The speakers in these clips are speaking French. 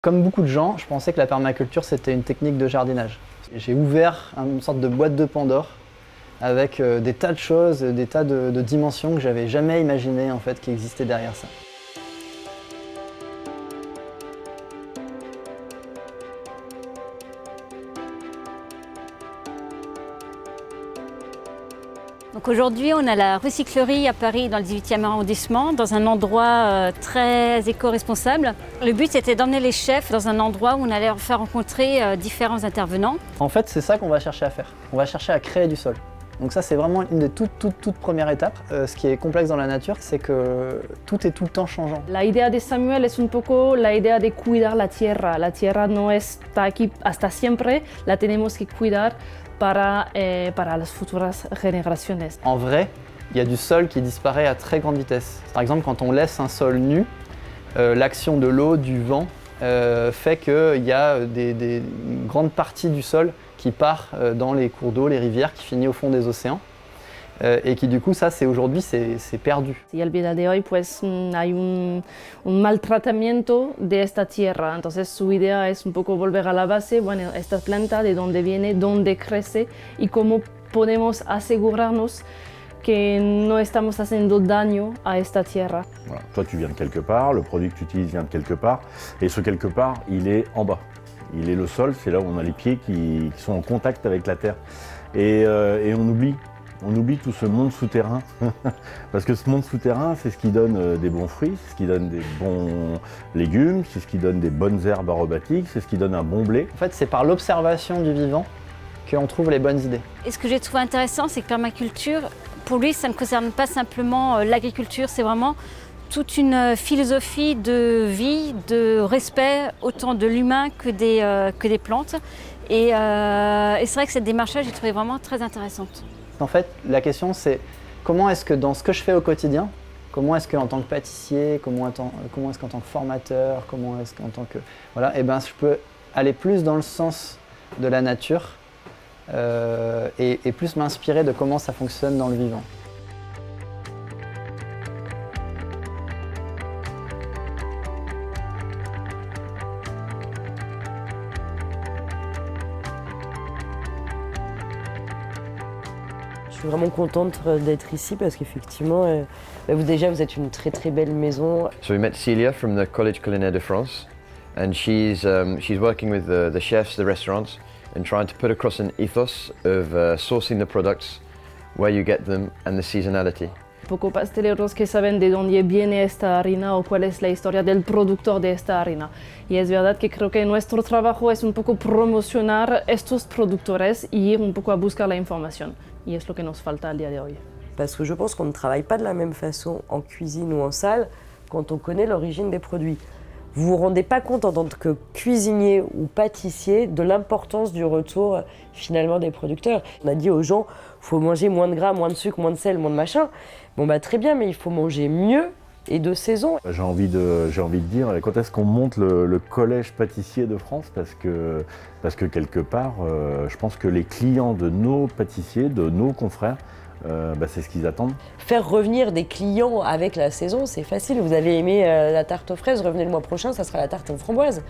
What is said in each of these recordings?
Comme beaucoup de gens, je pensais que la permaculture c'était une technique de jardinage. J'ai ouvert une sorte de boîte de Pandore avec des tas de choses, des tas de dimensions que j'avais jamais imaginées en fait qui existaient derrière ça. Donc aujourd'hui, on a la recyclerie à Paris dans le 18e arrondissement, dans un endroit très éco-responsable. Le but c'était d'emmener les chefs dans un endroit où on allait leur faire rencontrer différents intervenants. En fait, c'est ça qu'on va chercher à faire. On va chercher à créer du sol. Donc ça, c'est vraiment une des toutes premières étapes. Ce qui est complexe dans la nature, c'est que tout est tout le temps changeant. La idea de Samuel es un poco la idea de cuidar la tierra. La tierra no está aquí hasta siempre, la tenemos que cuidar para las futuras generaciones. En vrai, il y a du sol qui disparaît à très grande vitesse. Par exemple, quand on laisse un sol nu, l'action de l'eau, du vent, fait qu'il y a une grande partie du sol qui part dans les cours d'eau, les rivières, qui finit au fond des océans. Et qui du coup, ça, aujourd'hui, c'est perdu. Y al día de hoy, pues hay un maltratamiento de esta tierra. Entonces, su idea es un poco volver a la base, bueno, esta planta, de dónde viene, dónde crece y cómo podemos asegurarnos que no estamos haciendo daño a esta tierra. Voilà. Toi, tu viens de quelque part, le produit que tu utilises vient de quelque part, et ce quelque part, il est en bas. Il est le sol, c'est là où on a les pieds qui sont en contact avec la terre. Et on oublie tout ce monde souterrain, parce que ce monde souterrain, c'est ce qui donne des bons fruits, c'est ce qui donne des bons légumes, c'est ce qui donne des bonnes herbes aromatiques, c'est ce qui donne un bon blé. En fait, c'est par l'observation du vivant qu'on trouve les bonnes idées. Et ce que j'ai trouvé intéressant, c'est que permaculture, pour lui, ça ne concerne pas simplement l'agriculture, c'est vraiment toute une philosophie de vie, de respect, autant de l'humain que des plantes. Et c'est vrai que cette démarche-là, j'ai trouvé vraiment très intéressante. En fait, la question c'est comment est-ce que dans ce que je fais au quotidien, comment est-ce qu'en tant que pâtissier, comment est-ce qu'en tant que formateur, comment est-ce qu'en tant que... Voilà, et je peux aller plus dans le sens de la nature et plus m'inspirer de comment ça fonctionne dans le vivant. Je suis vraiment contente d'être ici parce qu'effectivement, vous êtes une très belle maison. So we met Celia from the Collège Culinaire de France, and she's working with the chefs, the restaurants, and trying to put across an ethos of sourcing the products, where you get them, and the seasonality. Poco pasteleros que saben de dónde viene esta harina o cuál es la historia del productor de esta harina. Y es verdad que creo que nuestro trabajo es un poco promocionar estos productores y ir un poco a buscar la información. Y es lo que nos falta al día de hoy. Parce que je pense qu'on ne travaille pas de la même façon en cuisine ou en salle quand on connaît l'origine des produits. Vous vous rendez pas compte en tant que cuisinier ou pâtissier de l'importance du retour finalement des producteurs. On a dit aux gens, faut manger moins de gras, moins de sucre, moins de sel, moins de machin. Bon très bien, mais il faut manger mieux et de saison. J'ai envie de dire, quand est-ce qu'on monte le collège pâtissier de France, parce que quelque part, je pense que les clients de nos pâtissiers, de nos confrères, c'est ce qu'ils attendent. Faire revenir des clients avec la saison, c'est facile. Vous avez aimé la tarte aux fraises, revenez le mois prochain, ça sera la tarte aux framboises.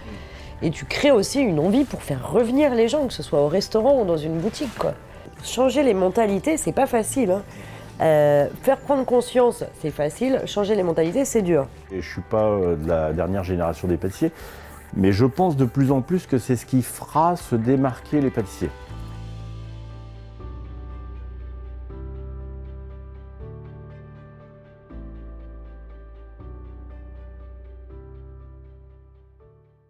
Et tu crées aussi une envie pour faire revenir les gens, que ce soit au restaurant ou dans une boutique, quoi. Changer les mentalités, c'est pas facile, hein. Faire prendre conscience, c'est facile. Changer les mentalités, c'est dur. Et je suis pas de la dernière génération des pâtissiers, mais je pense de plus en plus que c'est ce qui fera se démarquer les pâtissiers.